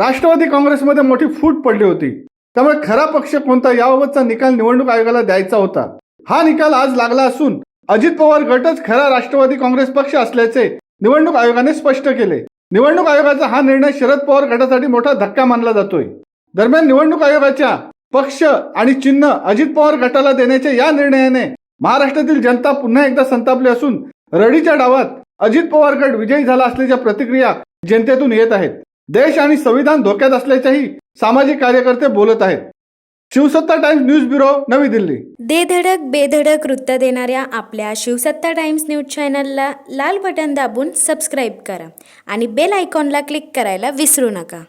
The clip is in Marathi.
राष्ट्रवादी काँग्रेसमध्ये मोठी फूट पडली होती. त्यामुळे खरा पक्ष कोणता याबाबतचा निकाल निवडणूक आयोगाला द्यायचा होता. हा निकाल आज लागला असून अजित पवार गटच खरा राष्ट्रवादी काँग्रेस पक्ष असल्याचे निवडणूक आयोगाने स्पष्ट केले. निवडणूक आयोगाचा हा निर्णय शरद पवार गटासाठी मोठा धक्का मानला जातोय. दरम्यान निवडणूक आयोगाच्या पक्ष आणि चिन्ह अजित पवार गटाला देण्याच्या या निर्णयाने महाराष्ट्रातील जनता पुन्हा एकदा संतापली असून रडीच्या डावात अजित पवार गट विजयी झाला असल्याच्या प्रतिक्रिया जनतेतून येत आहेत. देश आणि संविधान धोक्यात असल्याचेही सामाजिक कार्यकर्ते बोलत आहेत. शिवसत्ता टाइम्स न्यूज ब्युरो, नवी दिल्ली. दे धडक बेधडक वृत्त देणाऱ्या आपल्या शिवसत्ता टाइम्स न्यूज चॅनलला लाल बटन दाबून सबस्क्राईब करा आणि बेल आयकॉनला क्लिक करायला विसरू नका.